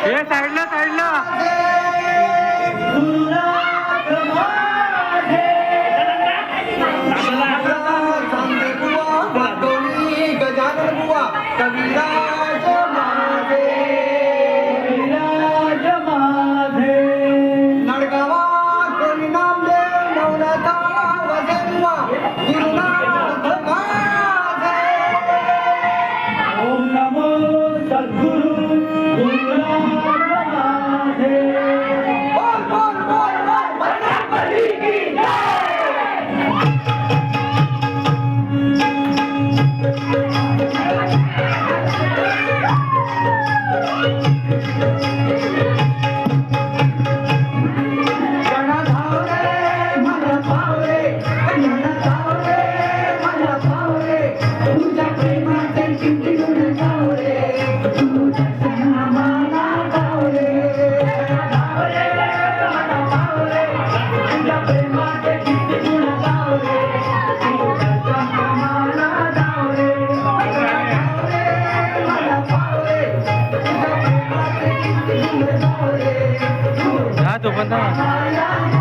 हे साईडला साईडला गजानन बुवा कविराज माझे नडगावा कोणी नामदेव नवनाथा वजनवा गुरुनाथ माझे ओम नमो सद्गुरु गुरुनाथ माझे बोल बोल बोल बोल बजरंगबली की जा तो बंदा